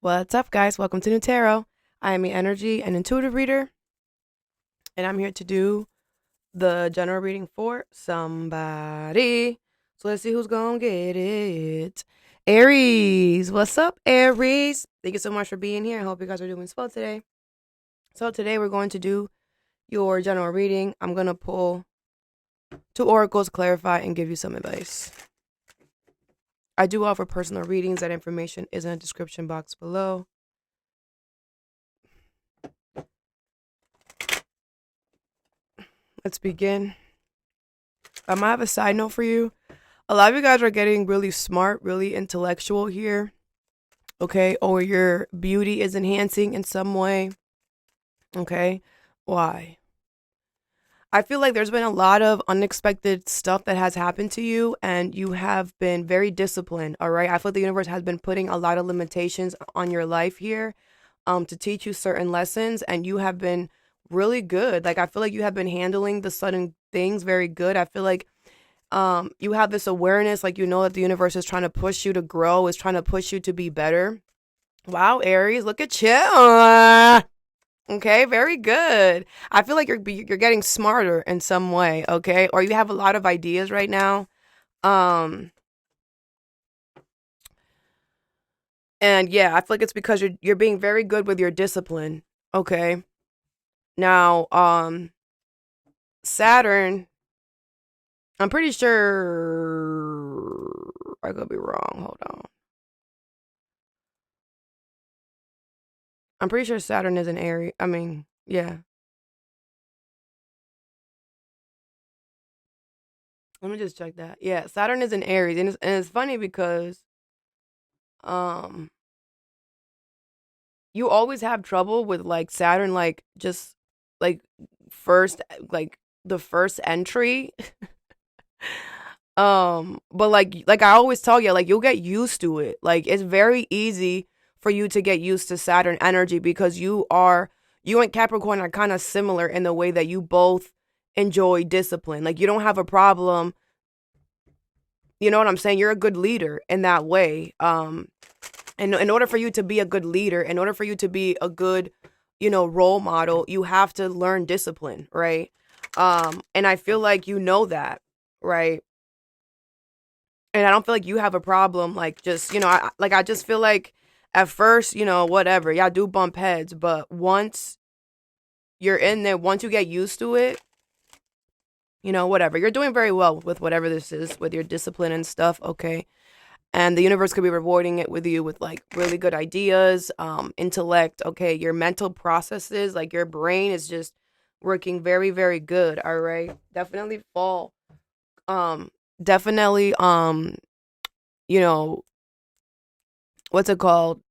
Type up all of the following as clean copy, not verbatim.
What's up, guys? Welcome to Nutarot. I am the energy and intuitive reader, and I'm here to do the general reading for somebody. So let's see who's gonna get it. Aries, what's up, Aries? Thank you so much for being here. I hope you guys are doing well today. So today we're going to do your general reading. I'm gonna pull two oracles, clarify, and give you some advice. I do offer personal readings. That information is in the description box below. Let's begin. I might have a side note for you. A lot of you guys are getting really smart, really intellectual here, okay? Or your beauty is enhancing in some way, okay? Why? I feel like there's been a lot of unexpected stuff that has happened to you, and you have been very disciplined, all right? I feel like the universe has been putting a lot of limitations on your life here to teach you certain lessons, and you have been really good. Like, I feel like you have been handling the sudden things very good. I feel like you have this awareness, like you know that the universe is trying to push you to grow, is trying to push you to be better. Wow, Aries, look at you. Okay, very good. I feel like you're getting smarter in some way, okay? Or you have a lot of ideas right now. Um and yeah, I feel like it's because you're being very good with your discipline, okay? Now, Saturn, I'm pretty sure I could be wrong. Hold on. I'm pretty sure Saturn is an Aries. I mean, yeah. Let me just check that. Yeah, Saturn is in Aries, and it's funny because um you always have trouble with like Saturn, like just like first, like the first entry. But like I always tell you, like you'll get used to it. Like it's very easy for you to get used to Saturn energy because you and Capricorn are kind of similar in the way that you both enjoy discipline. Like you don't have a problem. You know what I'm saying? You're a good leader in that way. And in order for you to be a good leader, in order for you to be a good, role model, you have to learn discipline, right? And I feel like you know that, right? And I don't feel like you have a problem, like just, I just feel like at first, whatever, y'all do bump heads, but once you're in there, once you get used to it, whatever, you're doing very well with whatever this is, with your discipline and stuff, okay? And the universe could be rewarding it with you with like really good ideas, intellect, okay? Your mental processes, like your brain is just working very, very good, all right? Um, definitely, you know, what's it called?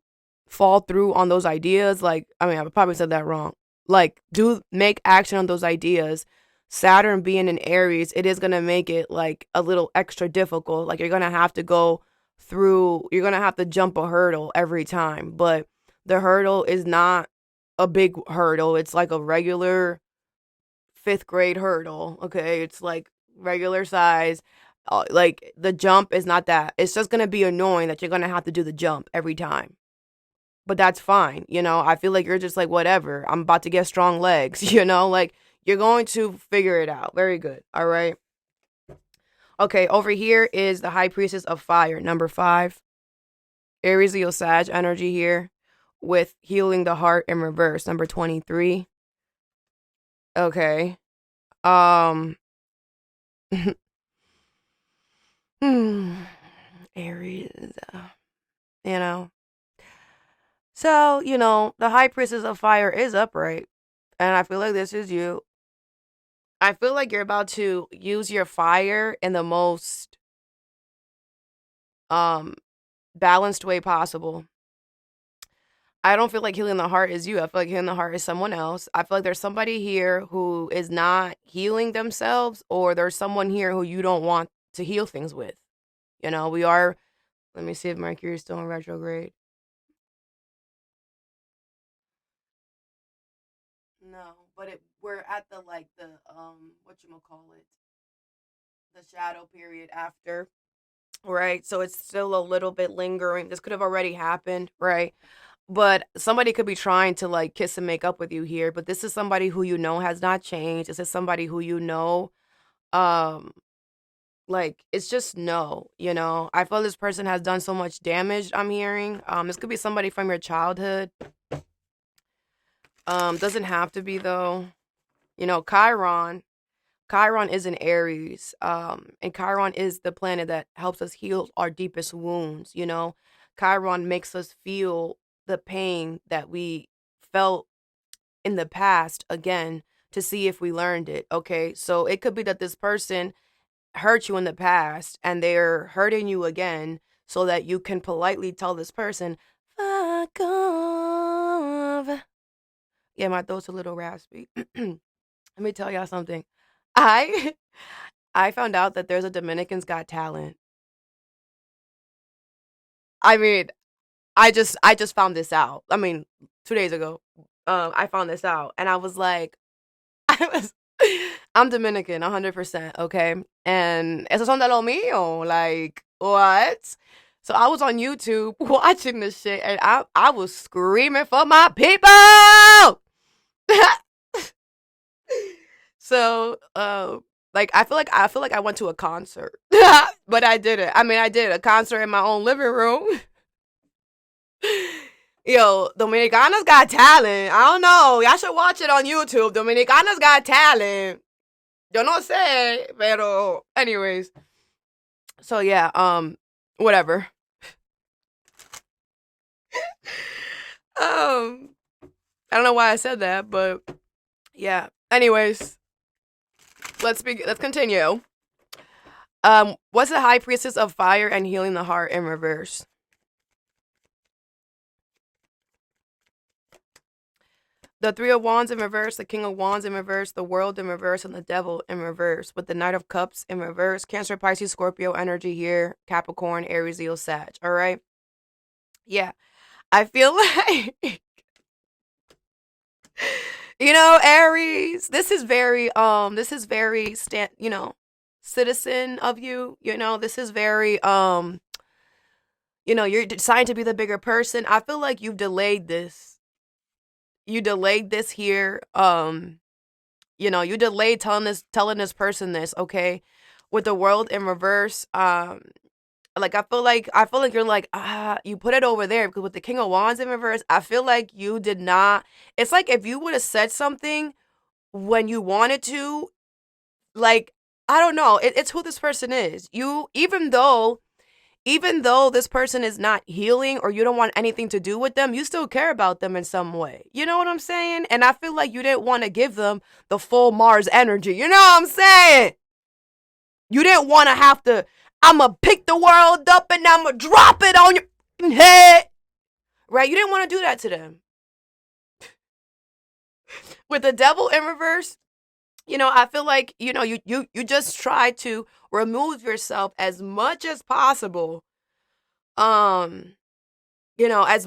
Fall through on those ideas. Like, I mean, I probably said that wrong. Like, do make action on those ideas. Saturn being in Aries, it is going to make it like a little extra difficult. Like, you're going to have to go through, you're going to have to jump a hurdle every time. But the hurdle is not a big hurdle. It's like a regular fifth grade hurdle. Okay. It's like regular size. Like, the jump is not that. It's just going to be annoying that you're going to have to do the jump every time, but that's fine. I feel like you're just like, whatever. I'm about to get strong legs, like you're going to figure it out. Very good. All right. Okay. Over here is the high priestess of fire, number 5. Aries, Leo, Sag energy here with healing the heart in reverse, number 23. Okay. Um, Aries, you know. So, the high priestess of fire is upright. And I feel like this is you. I feel like you're about to use your fire in the most um balanced way possible. I don't feel like healing the heart is you. I feel like healing the heart is someone else. I feel like there's somebody here who is not healing themselves, or there's someone here who you don't want to heal things with. We are, let me see if Mercury is still in retrograde. No, but we're at the like the what you call it, the shadow period after, right? So it's still a little bit lingering. This could have already happened, right? But somebody could be trying to like kiss and make up with you here, but this is somebody who you know has not changed. This is somebody who you know um like it's just no, you know. I feel this person has done so much damage, I'm hearing. This could be somebody from your childhood. Doesn't have to be though. You know, Chiron is in Aries. And Chiron is the planet that helps us heal our deepest wounds, you know. Chiron makes us feel the pain that we felt in the past again to see if we learned it. Okay. So it could be that this person hurt you in the past and they're hurting you again so that you can politely tell this person, fuck off. Yeah, my throat's a little raspy. Let me tell y'all something. I I found out that there's a Dominican's Got Talent. I mean, I just found this out. I mean, 2 days ago, I found this out, and I was like, I was, I'm Dominican, 100%, okay, and esos son de lo mío. Like what? So I was on YouTube watching this shit, and I was screaming for my people. So, like I feel like I went to a concert, but I didn't. I mean, I did a concert in my own living room. Yo, Dominicanas Got Talent. I don't know. Y'all should watch it on YouTube. Dominicanas Got Talent. Yo no sé, pero anyways. So yeah, whatever. Um, I don't know why I said that, but yeah. Anyways, let's continue. What's the high priestess of fire and healing the heart in reverse? The Three of Wands in reverse, the King of Wands in reverse, the World in reverse, and the Devil in reverse, with the Knight of Cups in reverse. Cancer, Pisces, Scorpio energy here. Capricorn, Aries, Leo, Sag. All right. Yeah, I feel like you know, Aries. This is very citizen of you. You know, this is very you're deciding to be the bigger person. I feel like you've delayed this. You delayed this here. You delayed telling this person this, okay? With the World in reverse, like I feel like you're like, you put it over there because with the King of Wands in reverse, I feel like you did not. It's like if you would have said something when you wanted to, like, I don't know. It's who this person is. You even though this person is not healing or you don't want anything to do with them, you still care about them in some way. You know what I'm saying? And I feel like you didn't want to give them the full Mars energy. You know what I'm saying? You didn't want to have to, I'm going to pick the world up and I'm going to drop it on your head. Right? You didn't want to do that to them. With the Devil in reverse, I feel like, you just try to remove yourself as much as possible. As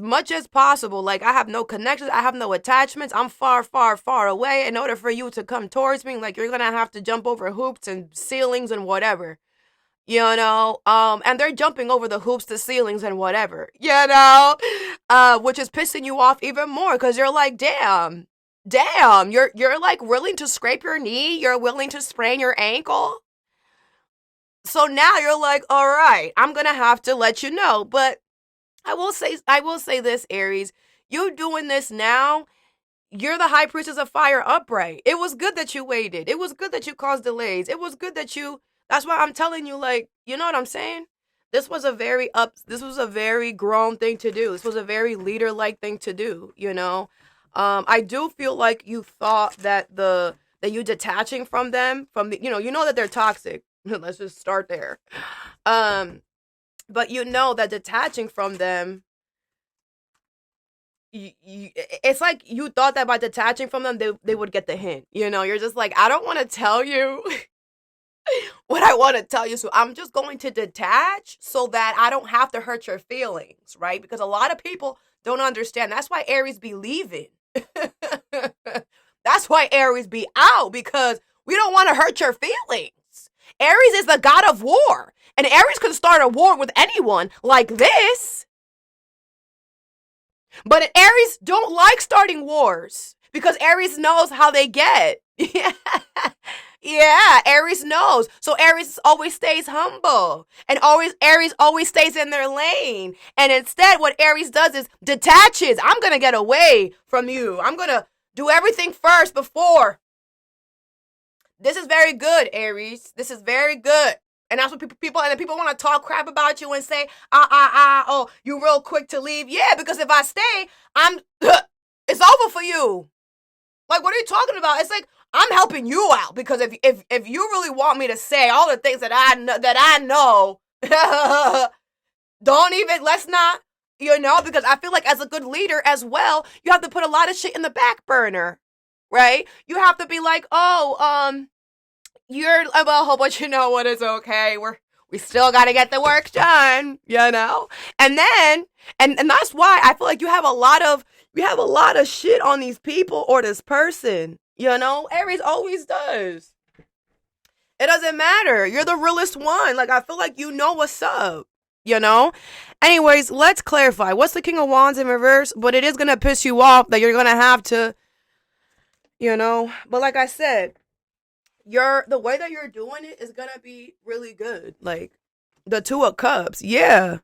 much as possible. Like, I have no connections, I have no attachments. I'm far, far, far away. In order for you to come towards me, like, you're gonna have to jump over hoops and ceilings and whatever. And they're jumping over the hoops, the ceilings, and whatever. Which is pissing you off even more because you're like, damn, you're like willing to scrape your knee, you're willing to sprain your ankle. So now you're like, all right, I'm gonna have to let you know. But I will say this, Aries, you doing this now, you're the high priestess of fire upright. It was good that you waited. It was good that you caused delays. It was good that that's why I'm telling you, like, you know what I'm saying? This was a very grown thing to do. This was a very leader-like thing to do, I do feel like you thought that you detaching from them, from that they're toxic. Let's just start there. But that detaching from them, it's like you thought that by detaching from them, they would get the hint. You're just like, I don't want to tell you what I want to tell you, so I'm just going to detach so that I don't have to hurt your feelings, right? Because a lot of people don't understand. That's why Aries be leaving. That's why Aries be out, because we don't want to hurt your feelings. Aries is the god of war, and Aries could start a war with anyone like this. But Aries don't like starting wars because Aries knows how they get. Yeah. Yeah, Aries knows. So Aries always stays humble. And always Aries always stays in their lane. And instead what Aries does is detaches. I'm going to get away from you. I'm going to do everything first before. This is very good, Aries. This is very good. And that's what people and then people want to talk crap about you and say, oh, you real quick to leave. Yeah, because if I stay, I'm it's over for you. Like, what are you talking about? It's like I'm helping you out because if you really want me to say all the things that I know, don't even let's not, because I feel like as a good leader as well, you have to put a lot of shit in the back burner, right? You have to be like, you're well, but you know what? It's okay. We still got to get the work done, And then, and that's why I feel like you have a lot of shit on these people or this person. Aries always does. It doesn't matter. You're the realest one. Like I feel like you know what's up. Anyways, let's clarify. What's the King of Wands in reverse? But it is gonna piss you off that you're gonna have to, But like I said, the way that you're doing it is gonna be really good. Like the Two of Cups, yeah.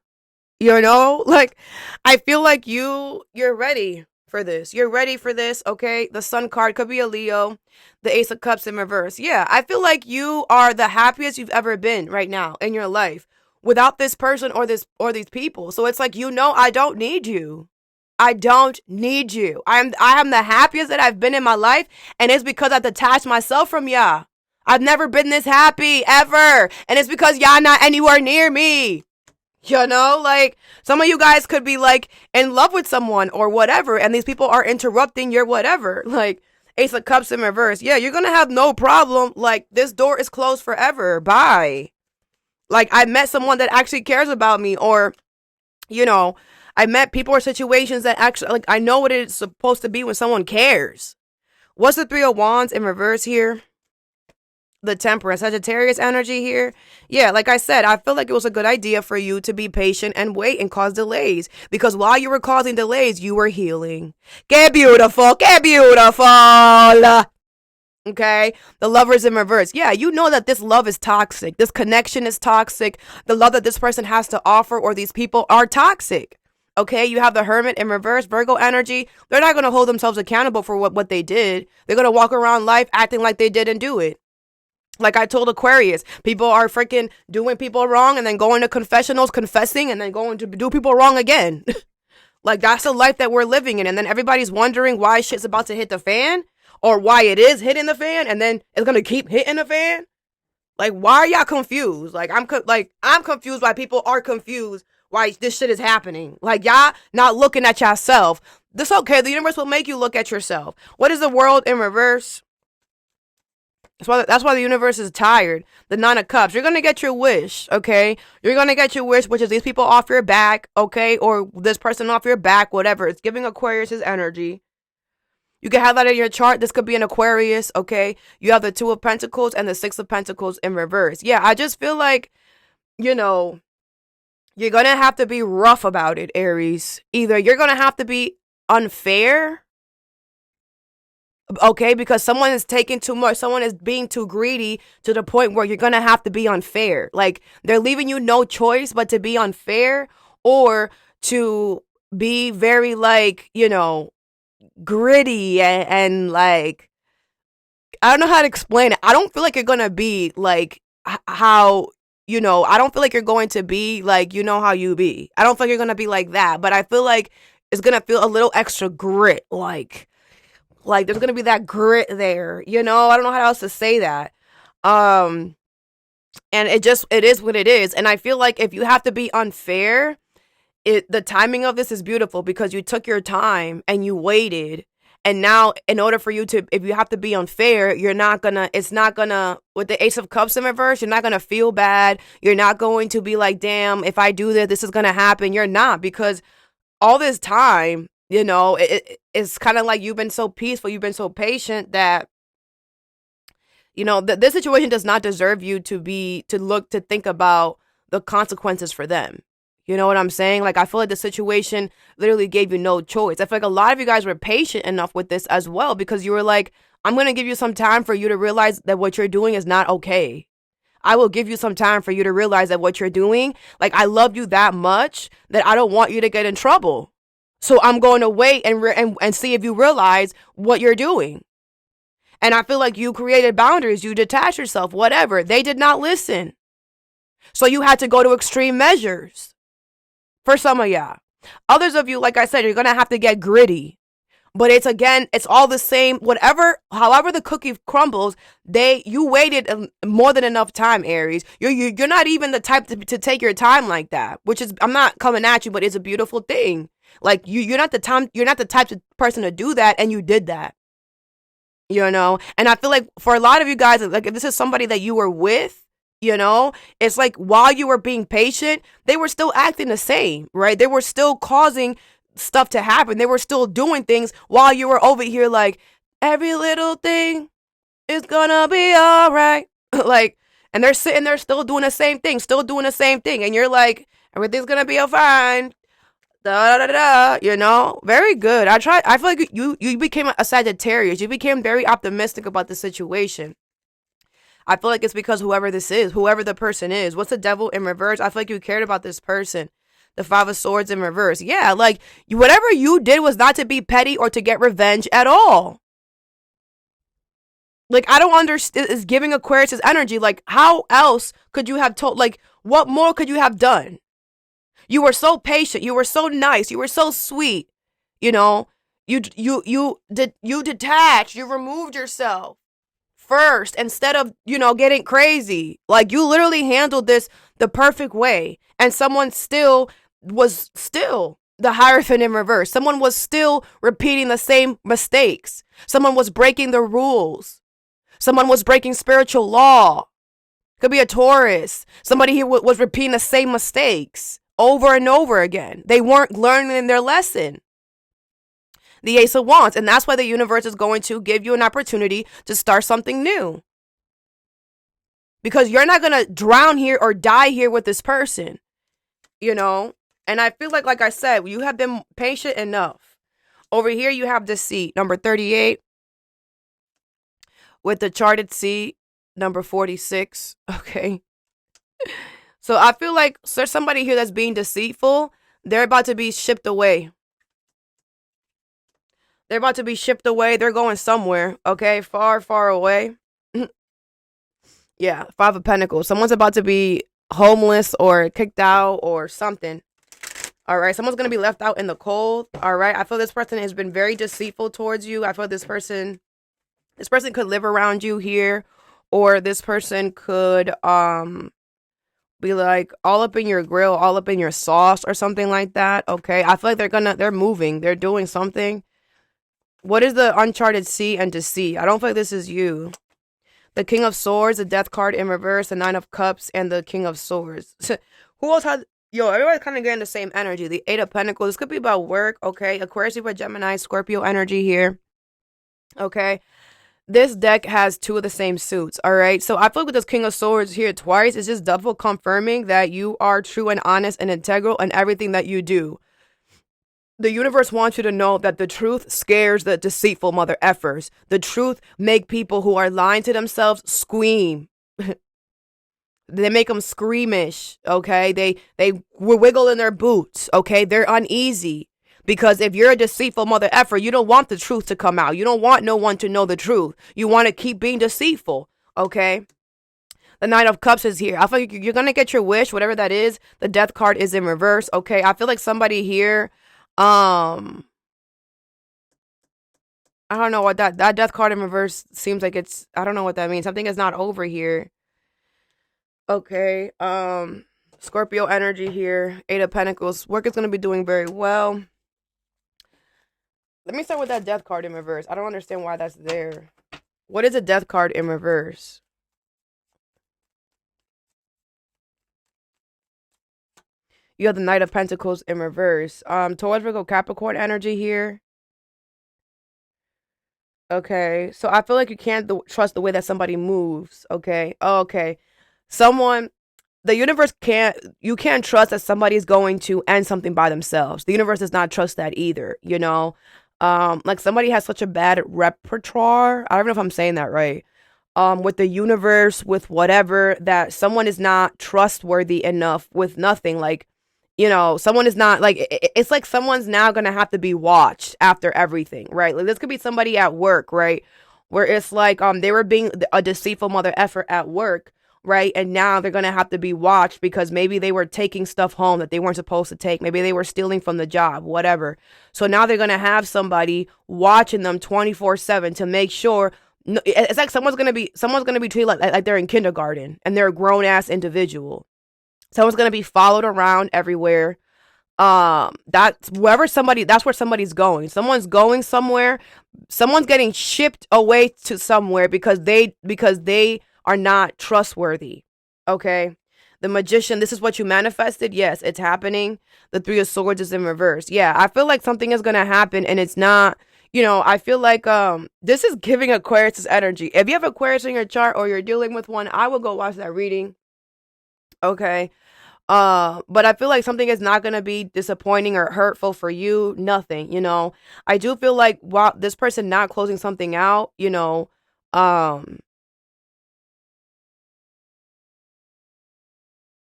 Like I feel like you're ready for this. You're ready for this, okay? The Sun card could be a Leo. The Ace of Cups in reverse. Yeah, I feel like you are the happiest you've ever been right now in your life without this person or these people. So it's like I don't need you. I don't need you. I am the happiest that I've been in my life, and it's because I've detached myself from y'all. I've never been this happy ever, and it's because y'all not anywhere near me. Like some of you guys could be like in love with someone or whatever, and these people are interrupting your whatever. Like Ace of Cups in reverse. Yeah, you're gonna have no problem. Like this door is closed forever. Bye. Like I met someone that actually cares about me, or I met people or situations that actually, like, I know what it's supposed to be when someone cares. What's the Three of Wands in reverse here? The Temperance, Sagittarius energy here. Yeah, like I said, I feel like it was a good idea for you to be patient and wait and cause delays. Because while you were causing delays, you were healing. Get beautiful, get beautiful. Okay, the Lovers in reverse. Yeah, you know that this love is toxic. This connection is toxic. The love that this person has to offer or these people are toxic. Okay, you have the Hermit in reverse, Virgo energy. They're not going to hold themselves accountable for what they did. They're going to walk around life acting like they didn't do it. Like I told Aquarius, people are freaking doing people wrong and then going to confessionals, confessing, and then going to do people wrong again. Like that's the life that we're living in. And then everybody's wondering why shit's about to hit the fan or why it is hitting the fan and then it's going to keep hitting the fan. Like, why are y'all confused? Like, I'm confused why people are confused why this shit is happening. Like, y'all not looking at yourself. This okay. The universe will make you look at yourself. What is the World in reverse? That's why the universe is tired. The Nine of Cups. You're going to get your wish, okay? You're going to get your wish, which is these people off your back, okay? Or this person off your back, whatever. It's giving Aquarius his energy. You can have that in your chart. This could be an Aquarius, okay? You have the Two of Pentacles and the Six of Pentacles in reverse. Yeah, I just feel like, you're going to have to be rough about it, Aries. Either you're going to have to be unfair, okay, because someone is taking too much, someone is being too greedy to the point where you're gonna have to be unfair. Like they're leaving you no choice but to be unfair or to be very like gritty and like I don't know how to explain it. I don't feel like you're gonna be like how I don't feel like you're going to be like how you be. I don't feel like you're gonna be like that, but I feel like it's gonna feel a little extra grit, like there's gonna be that grit there, I don't know how else to say that. And it is what it is. And I feel like if you have to be unfair, the timing of this is beautiful because you took your time and you waited. And now in order for you to, if you have to be unfair, it's not gonna, with the Ace of Cups in reverse, you're not gonna feel bad. You're not going to be like, damn, if I do this is gonna happen. You're not, because all this time, it's kind of like you've been so peaceful, you've been so patient that, this situation does not deserve you to think about the consequences for them. You know what I'm saying? Like, I feel like the situation literally gave you no choice. I feel like a lot of you guys were patient enough with this as well because you were like, I'm going to give you some time for you to realize that what you're doing is not okay. I will give you some time for you to realize that what you're doing, like, I love you that much that I don't want you to get in trouble. So I'm going to wait and see if you realize what you're doing. And I feel like you created boundaries. You detached yourself, whatever. They did not listen. So you had to go to extreme measures for some of y'all. Others of you, like I said, you're going to have to get gritty. But it's all the same. However the cookie crumbles, you waited more than enough time, Aries. You're not even the type to take your time like that, which is, I'm not coming at you, but it's a beautiful thing. Like you're not the type of person to do that, and you did that. You know, and I feel like for a lot of you guys, like if this is somebody that you were with, you know, it's like while you were being patient, they were still acting the same, right? They were still causing stuff to happen. They were still doing things while you were over here like, every little thing is gonna be all right. Like, and they're sitting there still doing the same thing, and you're like, everything's gonna be all fine. Da da da da, you know, very good. I feel like you became a Sagittarius. You became very optimistic about the situation. I feel like it's because whoever the person is, what's the Devil in reverse? I feel like you cared about this person. The Five of Swords in reverse. Yeah, like whatever you did was not to be petty or to get revenge at all. Like, I don't understand. Is giving Aquarius' energy. Like, how else could you have told? Like, what more could you have done? You were so patient. You were so nice. You were so sweet. You know, you detached. You removed yourself first instead of, you know, getting crazy. Like, you literally handled this the perfect way, and someone was still the Hierophant in reverse. Someone was still repeating the same mistakes. Someone was breaking the rules. Someone was breaking spiritual law. Could be a Taurus. Somebody here was repeating the same mistakes over and over again. They weren't learning their lesson. The Ace of Wands. And that's why the universe is going to give you an opportunity to start something new. Because you're not going to drown here or die here with this person. You know? And I feel like I said, you have been patient enough. Over here, you have Deceit, number 38. With the charted seed, number 46. Okay. So I feel like there's somebody here that's being deceitful. They're about to be shipped away. They're going somewhere. Okay. Far, far away. Yeah. Five of Pentacles. Someone's about to be homeless or kicked out or something. All right. Someone's going to be left out in the cold. All right. I feel this person has been very deceitful towards you. I feel this person could live around you here, or this person could be like all up in your grill, all up in your sauce or something like that. Okay. I feel like they're moving. They're doing something. What is the uncharted sea and deceit? I don't feel like this is you. The King of Swords, the Death card in reverse, the Nine of Cups, and the King of Swords. Who else had... Yo, everybody's kind of getting the same energy. The Eight of Pentacles. This could be about work, okay? Aquarius, Gemini, Scorpio energy here. Okay? This deck has two of the same suits, all right? So I feel like with this King of Swords here twice, it's just double confirming that you are true and honest and integral in everything that you do. The universe wants you to know that the truth scares the deceitful mother effers. The truth make people who are lying to themselves scream. They make them squeamish, okay? They wiggle in their boots, okay? They're uneasy. Because if you're a deceitful mother effer, you don't want the truth to come out. You don't want no one to know the truth. You want to keep being deceitful, okay? The Knight of Cups is here. I feel like you're going to get your wish, whatever that is. The Death card is in reverse, okay? I feel like somebody here, I don't know what that Death card in reverse seems like it's, I don't know what that means. Something is not over here. Okay, Scorpio energy here. Eight of Pentacles. Work is going to be doing very well. Let me start with that Death card in reverse. I don't understand why that's there. What is a Death card in reverse? You have the Knight of Pentacles in reverse. Taurus, Virgo, Capricorn energy here. Okay, so I feel like you can't trust the way that somebody moves. Okay, okay. Someone, the universe can't, you can't trust that somebody's going to end something by themselves. The universe does not trust that either, you know? Like somebody has such a bad repertoire. I don't know if I'm saying that right. With the universe, with whatever, that someone is not trustworthy enough with nothing. Like, someone is not like, it's like someone's now gonna have to be watched after everything, right? Like this could be somebody at work, right? Where it's like, they were being a deceitful mother effer at work, right? And now they're gonna have to be watched because maybe they were taking stuff home that they weren't supposed to take. Maybe they were stealing from the job, whatever. So now they're gonna have somebody watching them 24/7 to make sure. No, it's like someone's gonna be treated like they're in kindergarten and they're a grown ass individual. Someone's gonna be followed around everywhere. That's where somebody's going. Someone's going somewhere. Someone's getting shipped away to somewhere because they are not trustworthy. Okay. The Magician, this is what you manifested. Yes, it's happening. The Three of Swords is in reverse. Yeah, I feel like something is gonna happen and it's not, I feel like this is giving Aquarius energy. If you have Aquarius in your chart or you're dealing with one, I will go watch that reading. Okay. But I feel like something is not gonna be disappointing or hurtful for you. Nothing, I do feel like while this person not closing something out,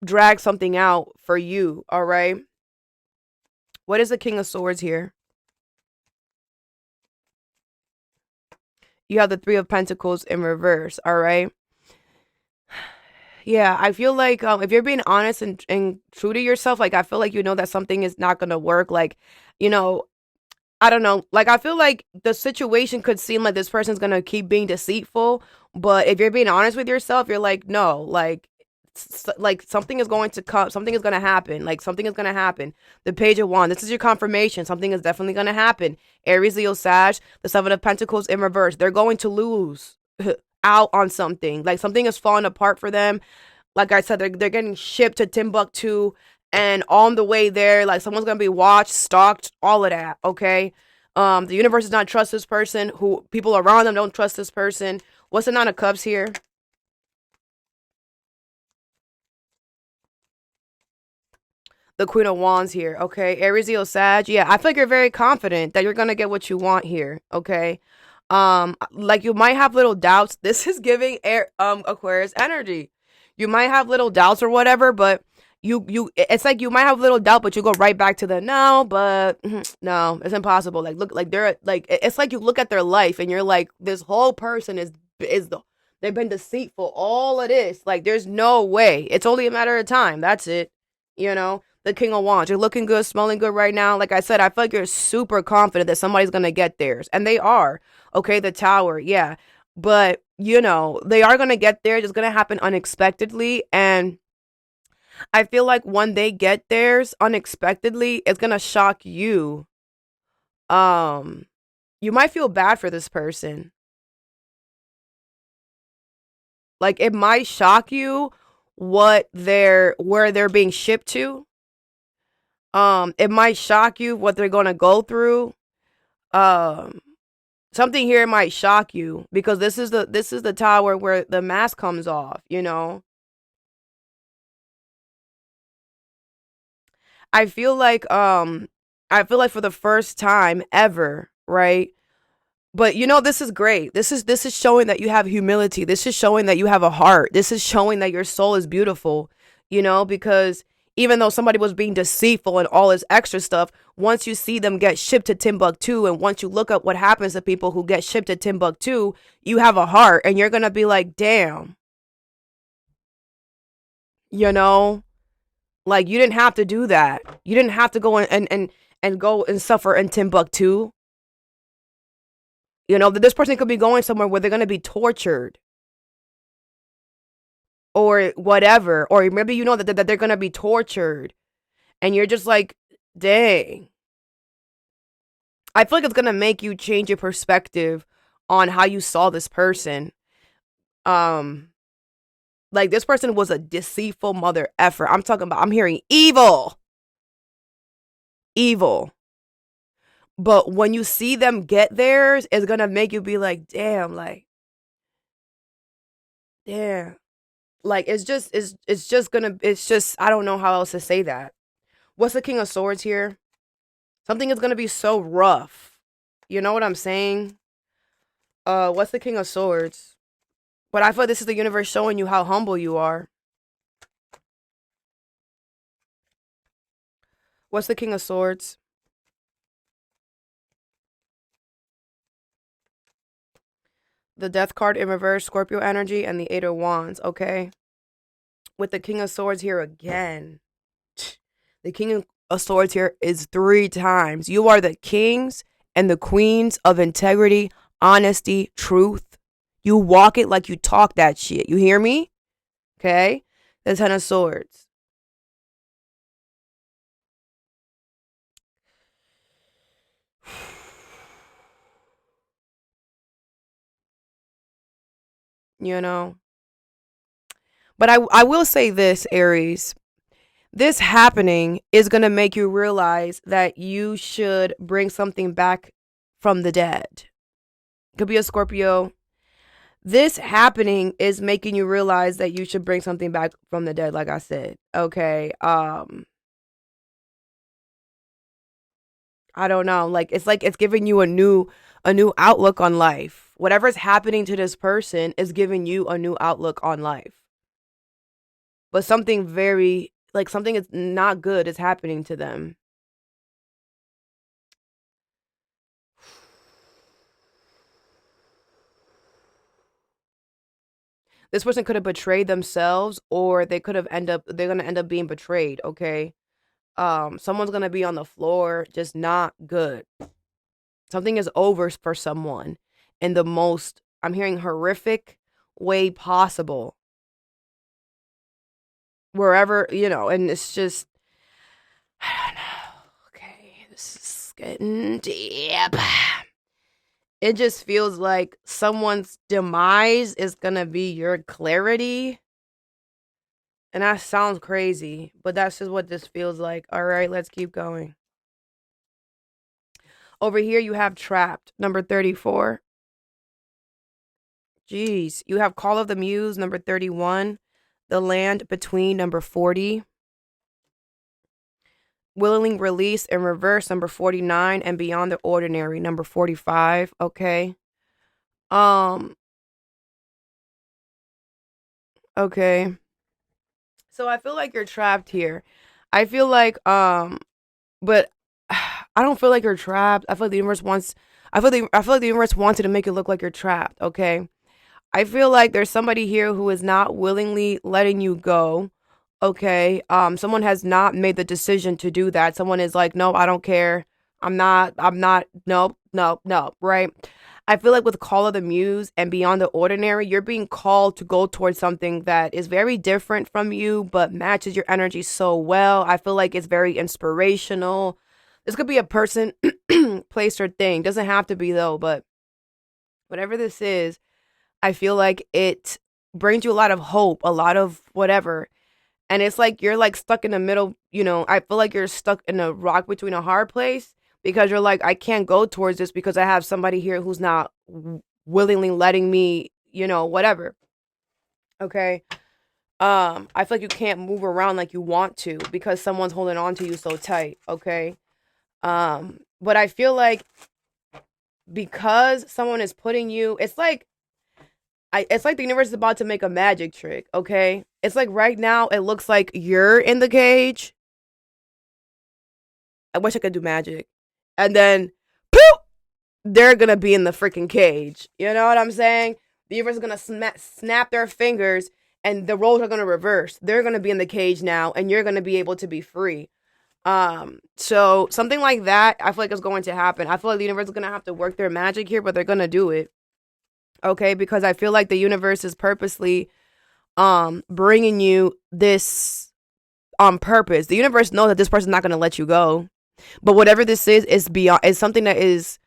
drag something out for you. All right. What is the King of Swords here? You have the Three of Pentacles in reverse. All right. Yeah, I feel like if you're being honest and true to yourself, like I feel like that something is not gonna work. Like, you know, I don't know. Like I feel like the situation could seem like this person's gonna keep being deceitful, but if you're being honest with yourself, you're like, no, like something is going to come, something is gonna happen, like something is gonna happen. The Page of Wands, this is your confirmation. Something is definitely gonna happen. Aries, Leo, Sag, the Seven of Pentacles in reverse. They're going to lose out on something. Like something is falling apart for them. Like I said, they're getting shipped to Timbuktu, and on the way there, like someone's gonna be watched, stalked, all of that. Okay, the universe does not trust this person. Who people around them don't trust this person. What's the Nine of Cups here? The Queen of Wands here. Okay, Aries, Leo, Sag. Yeah, I feel like you're very confident that you're gonna get what you want here. Okay, like you might have little doubts. This is giving Aquarius energy. You might have little doubts or whatever, but it's like you might have little doubt, but you go right back to the no, but no, it's impossible. Like look, like they're like it's like you look at their life and you're like, this whole person is the they've been deceitful. All of this, like there's no way. It's only a matter of time. That's it. The King of Wands. You're looking good, smelling good right now. Like I said, I feel like you're super confident that somebody's gonna get theirs, and they are. Okay, the Tower, yeah, but they are gonna get there. It's gonna happen unexpectedly, and I feel like when they get theirs unexpectedly, it's gonna shock you. Um, you might feel bad for this person. Like it might shock you where they're being shipped to. It might shock you what they're gonna go through. Um, Something here might shock you because this is the tower where the mask comes off. I feel like for the first time ever, right? But this is great. This is showing that you have humility. This is showing that you have a heart. This is showing that your soul is beautiful, because even though somebody was being deceitful and all this extra stuff, once you see them get shipped to Timbuktu and once you look up what happens to people who get shipped to Timbuktu, you have a heart and you're going to be like, "Damn." You know? Like you didn't have to do that. You didn't have to go and go and suffer in Timbuktu. That this person could be going somewhere where they're going to be tortured or whatever, or maybe that they're going to be tortured and you're just like, dang. I feel like it's going to make you change your perspective on how you saw this person. Um like this person was a deceitful mother effer. I'm hearing evil. Evil. But when you see them get theirs, it's going to make you be like, damn, like damn. Like it's just gonna it's just I don't know how else to say that. What's the King of Swords here? Something is gonna be so rough. You know what I'm saying? What's the King of Swords? But I feel this is the universe showing you how humble you are. What's the King of Swords? The Death card in reverse, Scorpio energy, and the Eight of Wands, okay? With the King of Swords here again. The King of Swords here is 3 times. You are the kings and the queens of integrity, honesty, truth. You walk it like you talk that shit. You hear me? Okay? The Ten of Swords. You know? But I will say this, Aries. This happening is going to make you realize that you should bring something back from the dead. Could be a Scorpio. This happening is making you realize that you should bring something back from the dead, like I said. Okay. I don't know. Like it's giving you a new outlook on life. Whatever's happening to this person is giving you a new outlook on life. But something very like something is not good is happening to them. This person could have betrayed themselves, or they're gonna end up being betrayed, okay? Someone's gonna be on the floor, just not good. Something is over for someone in the most, I'm hearing, horrific way possible. Wherever, and it's just, I don't know. Okay, this is getting deep. It just feels like someone's demise is gonna be your clarity. And that sounds crazy, but that's just what this feels like. All right, let's keep going. Over here, you have Trapped, number 34. Jeez. You have Call of the Muse, number 31. The Land Between, number 40. Willingly Release in reverse, number 49. And Beyond the Ordinary, number 45. Okay. Okay. So I feel like you're trapped here. I feel like, but I don't feel like you're trapped. I feel like the universe wants, I feel like the universe wanted to make it look like you're trapped. Okay. I feel like there's somebody here who is not willingly letting you go. Okay. Someone has not made the decision to do that. Someone is like, no, I don't care. I'm not, nope, nope, nope, right? I feel like with Call of the Muse and Beyond the Ordinary, you're being called to go towards something that is very different from you, but matches your energy so well. I feel like it's very inspirational. This could be a person, place, or thing. Doesn't have to be, though, but whatever this is, I feel like it brings you a lot of hope, a lot of whatever. And it's like you're like stuck in the middle, I feel like you're stuck in a rock between a hard place because you're like, I can't go towards this because I have somebody here who's not willingly letting me, whatever. Okay. I feel like you can't move around like you want to because someone's holding on to you so tight. Okay. But I feel like because someone is putting you, it's like the universe is about to make a magic trick, okay? It's like right now it looks like you're in the cage. I wish I could do magic. And then, poof, they're gonna be in the freaking cage. You know what I'm saying? The universe is gonna snap their fingers and the roles are gonna reverse. They're gonna be in the cage now and you're gonna be able to be free. So something like that, I feel like is going to happen. I feel like the universe is gonna have to work their magic here, but they're gonna do it. Okay, because I feel like the universe is purposely bringing you this on purpose. The universe knows that this person's not going to let you go. But whatever this is beyond, is something that is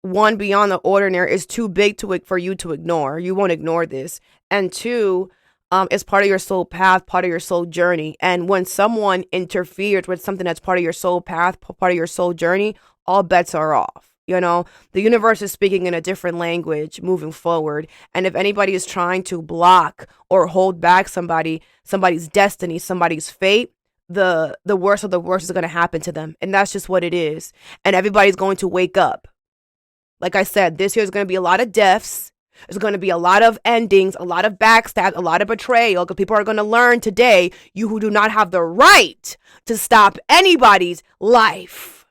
one, beyond the ordinary, is too big for you to ignore. You won't ignore this. And two, it's part of your soul path, part of your soul journey. And when someone interferes with something that's part of your soul path, part of your soul journey, all bets are off. You know, the universe is speaking in a different language moving forward. And if anybody is trying to block or hold back somebody's destiny, somebody's fate, the worst of the worst is going to happen to them. And that's just what it is. And everybody's going to wake up. Like I said, this year is going to be a lot of deaths. There's going to be a lot of endings, a lot of backstab, a lot of betrayal, because people are going to learn today, you who do not have the right to stop anybody's life.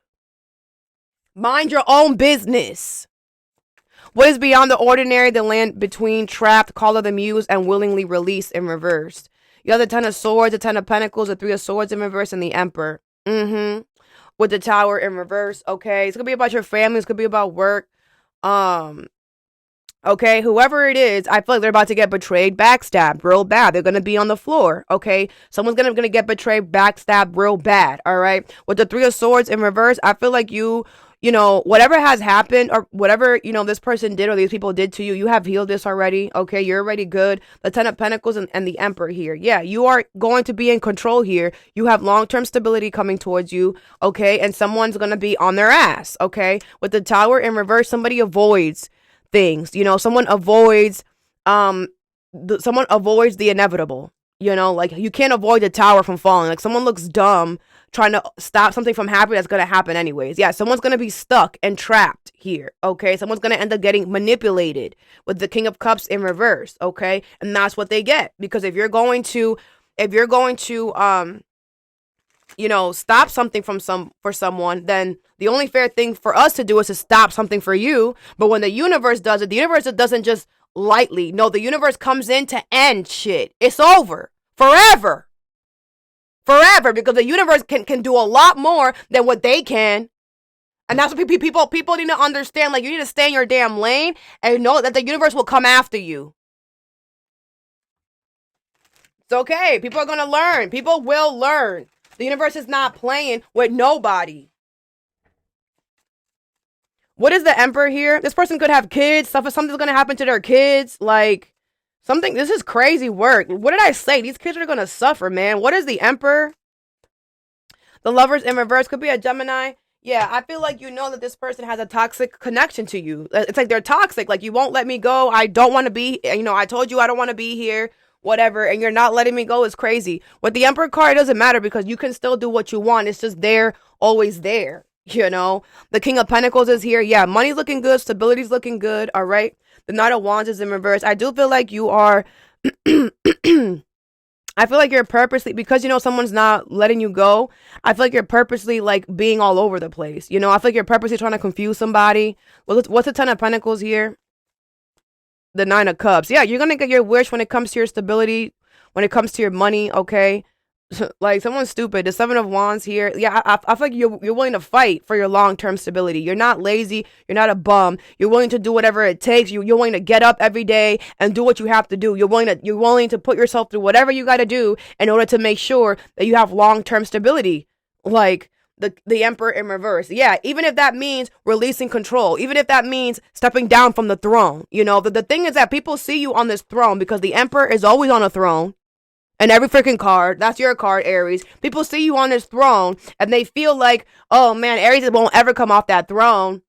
Mind your own business. What is beyond the ordinary, the land between trapped, call of the muse, and willingly released in reverse. You have the 10 of swords, the 10 of pentacles, the 3 of swords in reverse, and the emperor. With the tower in reverse, okay? It's going to be about your family. It's going to be about work. Okay, whoever it is, I feel like they're about to get betrayed, backstabbed real bad. They're going to be on the floor, okay? Someone's going to get betrayed, backstabbed real bad, all right? With the 3 of swords in reverse, I feel like you know, whatever has happened or whatever, you know, this person did or these people did to you, you have healed this already, okay? You're already good. The 10 of pentacles and the emperor here. Yeah, you are going to be in control here. You have long-term stability coming towards you, okay? And someone's going to be on their ass, okay? With the tower in reverse, somebody avoids things, you know, someone avoids the inevitable, you know, like you can't avoid the tower from falling. Like someone looks dumb trying to stop something from happening that's going to happen anyways. Yeah, someone's going to be stuck and trapped here, okay? Someone's going to end up getting manipulated with the King of Cups in reverse, okay? And that's what they get, because if you're going to you know, stop something for someone, then the only fair thing for us to do is to stop something for you. But when the universe does it, the universe doesn't just lightly. No, the universe comes in to end shit. It's over. Forever. Forever. Because the universe can do a lot more than what they can. And that's what people need to understand. Like, you need to stay in your damn lane and know that the universe will come after you. It's okay. People are going to learn. People will learn. The universe is not playing with nobody. What is the emperor here? This person could have kids. Something's going to happen to their kids. Like, something. This is crazy work. What did I say? These kids are going to suffer, man. What is the emperor? The lovers in reverse could be a Gemini. Yeah, I feel like you know that this person has a toxic connection to you. It's like they're toxic. Like, you won't let me go. I don't want to be, you know, I told you I don't want to be here. Whatever, and you're not letting me go is crazy. With the Emperor card, it doesn't matter because you can still do what you want. It's just there, always there, you know? The King of Pentacles is here. Yeah, money's looking good. Stability's looking good, all right? The Knight of Wands is in reverse. I do feel like you are... I feel like you're purposely... Because, you know, someone's not letting you go, I feel like you're purposely, like, being all over the place. You know, I feel like you're purposely trying to confuse somebody. What's the Ten of Pentacles here? The 9 of Cups. Yeah, you're going to get your wish when it comes to your stability, when it comes to your money, okay? Like, someone's stupid. The 7 of Wands here. Yeah, I feel like you're willing to fight for your long-term stability. You're not lazy. You're not a bum. You're willing to do whatever it takes. You're willing to get up every day and do what you have to do. You're willing to put yourself through whatever you got to do in order to make sure that you have long-term stability. Like... The Emperor in reverse. Yeah, even if that means releasing control, even if that means stepping down from the throne. You know, the thing is that people see you on this throne because the Emperor is always on a throne. And every freaking card, that's your card, Aries. People see you on this throne and they feel like, oh man, Aries won't ever come off that throne.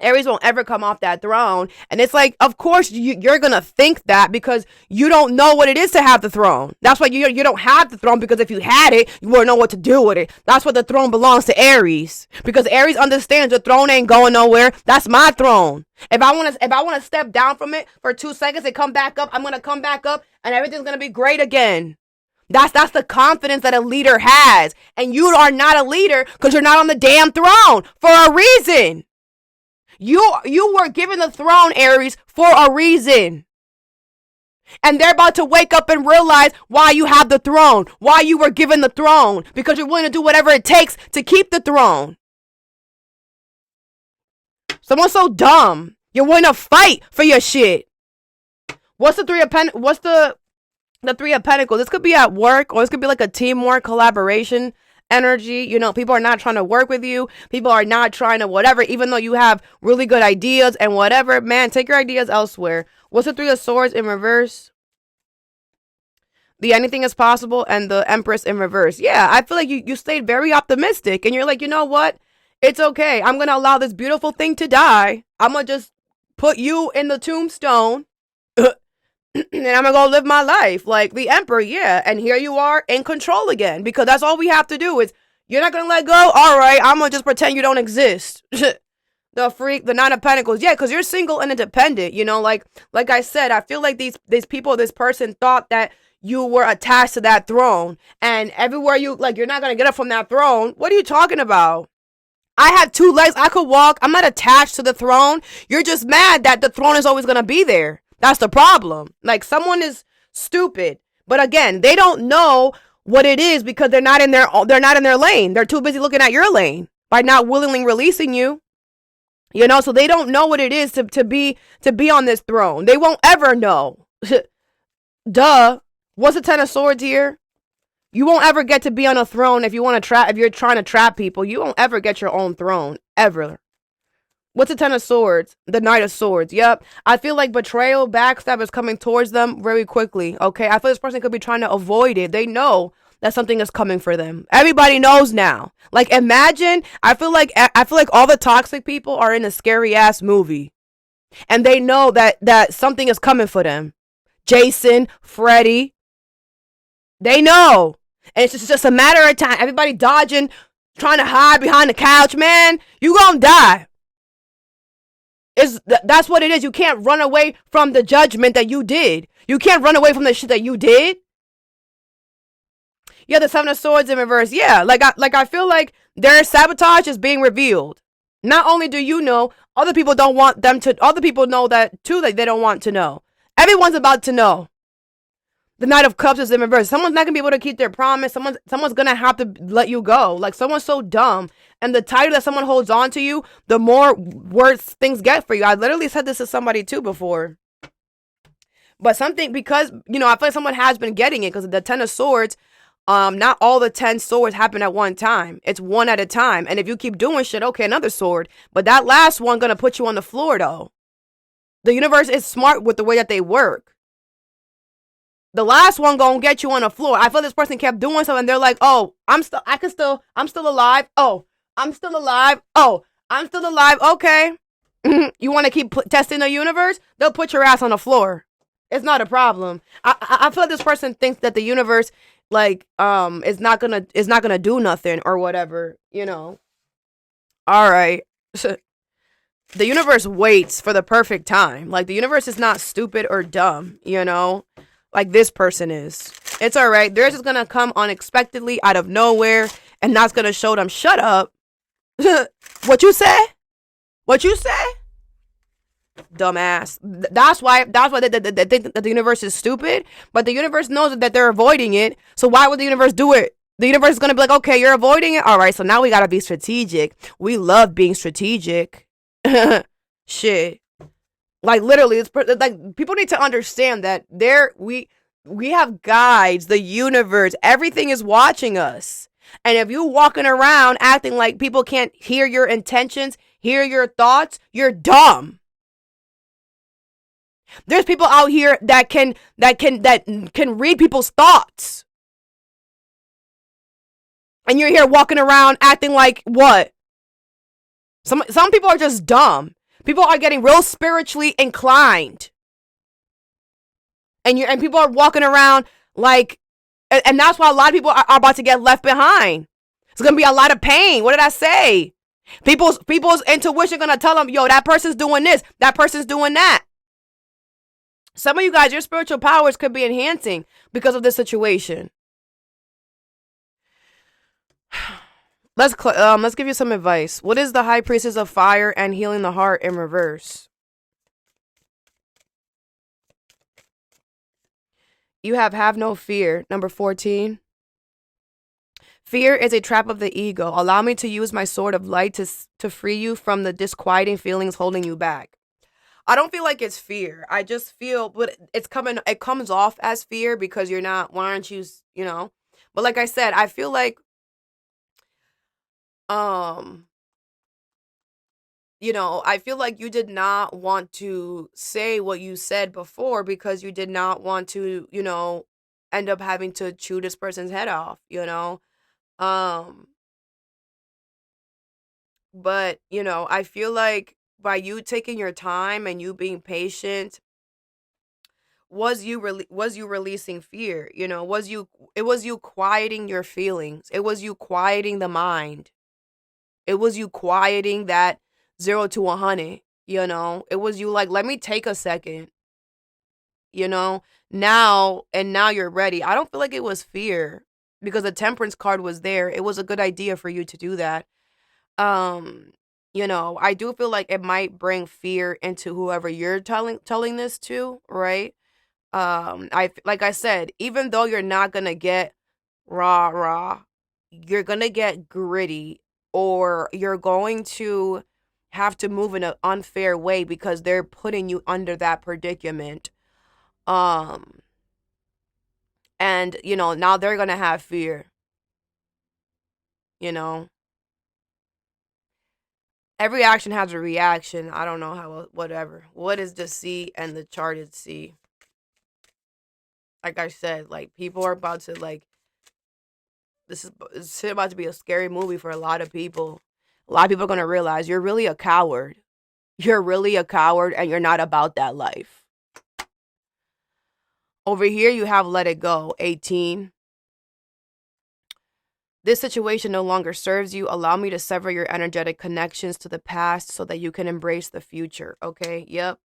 Aries won't ever come off that throne. And it's like, of course, you're going to think that because you don't know what it is to have the throne. That's why you don't have the throne, because if you had it, you wouldn't know what to do with it. That's why the throne belongs to Aries. Because Aries understands the throne ain't going nowhere. That's my throne. If I want to step down from it for 2 seconds and come back up, I'm going to come back up and everything's going to be great again. That's the confidence that a leader has. And you are not a leader because you're not on the damn throne for a reason. You were given the throne, Aries, for a reason. And they're about to wake up and realize why you have the throne, why you were given the throne, because you're willing to do whatever it takes to keep the throne. Someone's so dumb. You're willing to fight for your shit. What's the Three of Pentacles? This could be at work, or this could be like a teamwork collaboration energy. You know, people are not trying to work with you. People are not trying to whatever, even though you have really good ideas and whatever. Man, take your ideas elsewhere. What's the 3 of Swords in reverse? The anything is possible and the Empress in reverse. Yeah, I feel like you stayed very optimistic and you're like, you know what? It's okay. I'm gonna allow this beautiful thing to die. I'm gonna just put you in the tombstone and I'm gonna go live my life like the emperor, yeah. And here you are in control again because that's all we have to do is you're not gonna let go. All right, I'm gonna just pretend you don't exist. The freak, the nine of pentacles, yeah, because you're single and independent. You know, like I said, I feel like these people, this person thought that you were attached to that throne, and everywhere you like, you're not gonna get up from that throne. What are you talking about? I have two legs. I could walk. I'm not attached to the throne. You're just mad that the throne is always going to be there. That's the problem. Like someone is stupid. But again, they don't know what it is because they're not in their lane. They're too busy looking at your lane by not willingly releasing you. You know, so they don't know what it is to be on this throne. They won't ever know. Duh. What's the 10 of swords here? You won't ever get to be on a throne if you're trying to trap people. You won't ever get your own throne. Ever. What's the 10 of swords? The knight of swords. Yep. I feel like betrayal, backstab is coming towards them very quickly. Okay. I feel this person could be trying to avoid it. They know that something is coming for them. Everybody knows now. Like imagine, I feel like all the toxic people are in a scary ass movie. And they know that something is coming for them. Jason, Freddy, they know. And it's just a matter of time. Everybody dodging, trying to hide behind the couch, man. You gonna die. That's what it is. You can't run away from the judgment that you did. You can't run away from the shit that you did. Yeah, the 7 of swords in reverse. Yeah, I feel like their sabotage is being revealed. Not only do you know, other people don't want them to. Other people know that too. That they don't want to know. Everyone's about to know. The Knight of Cups is in reverse. Someone's not gonna be able to keep their promise. Someone's gonna have to let you go. Like someone's so dumb. And the tighter that someone holds on to you, the more worse things get for you. I literally said this to somebody too before. But something because I feel like someone has been getting it because the 10 of swords. Not all the 10 swords happen at one time. It's one at a time. And if you keep doing shit, okay, another sword. But that last one gonna put you on the floor though. The universe is smart with the way that they work. The last one gonna get you on the floor. I feel this person kept doing something. They're like, oh, I'm still alive. Oh, I'm still alive. Oh, I'm still alive. Okay. You want to keep testing the universe? They'll put your ass on the floor. It's not a problem. I feel like this person thinks that the universe, is not gonna do nothing or whatever. All right. The universe waits for the perfect time. Like the universe is not stupid or dumb. Like this person is. It's all right. They're just gonna come unexpectedly out of nowhere, and that's gonna show them. Shut up. What you say? What you say? Dumbass. That's why they think that the universe is stupid, but the universe knows that they're avoiding it. So why would the universe do it? The universe is gonna be like, okay, you're avoiding it. All right, so now we gotta be strategic. We love being strategic. Shit. Like literally, it's like people need to understand that we have guides, the universe, everything is watching us. And if you walking around acting like people can't hear your intentions, hear your thoughts, you're dumb. There's people out here that can read people's thoughts. And you're here walking around acting like what? Some people are just dumb. People are getting real spiritually inclined. And people are walking around like, and that's why a lot of people are about to get left behind. It's going to be a lot of pain. What did I say? People's intuition going to tell them, yo, that person's doing this. That person's doing that. Some of you guys, your spiritual powers could be enhancing because of this situation. Let's give you some advice. What is the High Priestess of Fire and Healing the Heart in reverse? You have no fear. Number 14. Fear is a trap of the ego. Allow me to use my sword of light to free you from the disquieting feelings holding you back. I don't feel like it's fear. I just feel, but it comes off as fear because you're not, why aren't you, But like I said, I feel like I feel like you did not want to say what you said before because you did not want to, end up having to chew this person's head off, But, I feel like by you taking your time and you being patient, was you releasing fear? It was you quieting your feelings. It was you quieting the mind. It was you quieting that 0 to 100, It was you like, let me take a second, you know? Now you're ready. I don't feel like it was fear because the temperance card was there. It was a good idea for you to do that. Um, I do feel like it might bring fear into whoever you're telling this to, right? I like I said, even though you're not gonna get rah rah, you're gonna get gritty, or you're going to have to move in an unfair way because they're putting you under that predicament. Um, and now they're gonna have fear. You know, every action has a reaction. I don't know how, whatever. What is deceit and the charted sea? Like I said, like people are about to like this is about to be a scary movie for a lot of people. A lot of people are gonna realize you're really a coward. You're really a coward, and you're not about that life. Over here, you have let it go. 18. This situation no longer serves you. Allow me to sever your energetic connections to the past so that you can embrace the future. Okay. Yep.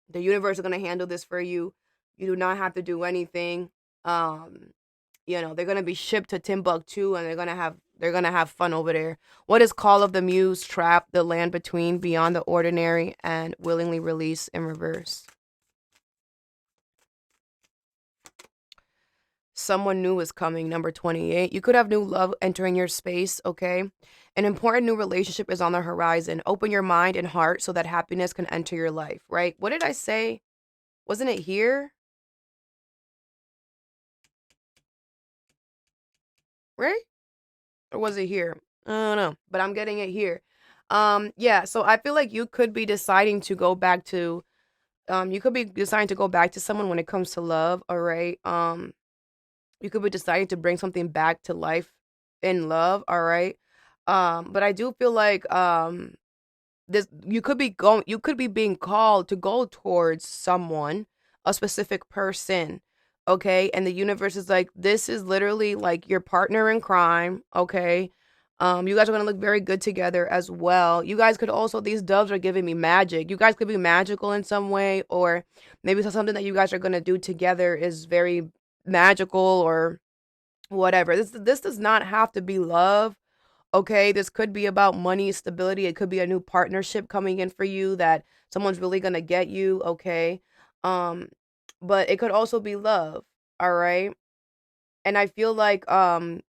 The universe is gonna handle this for you. You do not have to do anything. Um, they're gonna be shipped to Timbuktu, and they're gonna have fun over there. What is Call of the Muse, Trap, the land between, beyond the ordinary, and willingly release in reverse? Someone new is coming, number 28. You could have new love entering your space, okay? An important new relationship is on the horizon. Open your mind and heart so that happiness can enter your life, right? What did I say? Wasn't it here? Right? Or was it here? I don't know, but I'm getting it here. Yeah, so I feel like you could be deciding to go back to someone when it comes to love, all right? You could be deciding to bring something back to life in love, all right? But I do feel like this you could be being called to go towards someone, a specific person, okay? And the universe is like, this is literally like your partner in crime, okay? You guys are gonna look very good together as well. You guys could also, these doves are giving me magic. You guys could be magical in some way, or maybe something that you guys are gonna do together is very magical or whatever. This does not have to be love. Okay, this could be about money, stability. It could be a new partnership coming in for you that someone's really gonna get you. Okay, um, but it could also be love. All right, and I feel like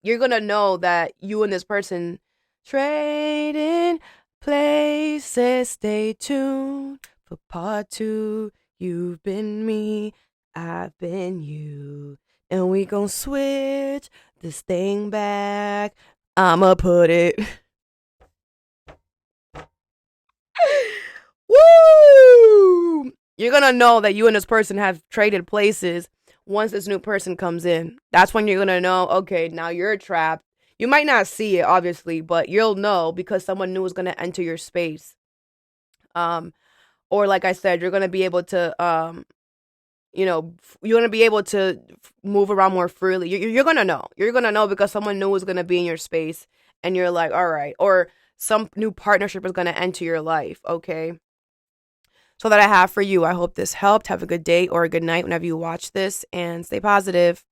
you're gonna know that you and this person trading places. Stay tuned for part two. You've been me, I've been you, and we gon' switch this thing back. I'ma put it. Woo! You're gonna know that you and this person have traded places once this new person comes in. That's when you're gonna know, okay, now you're trapped. You might not see it, obviously, but you'll know because someone new is gonna enter your space. Um, or like I said, you're gonna be able to you're gonna be able to move around more freely. You're gonna know. You're gonna know because someone new is gonna be in your space, and you're like, all right, or some new partnership is gonna enter your life. Okay, so that I have for you. I hope this helped. Have a good day or a good night whenever you watch this, and stay positive.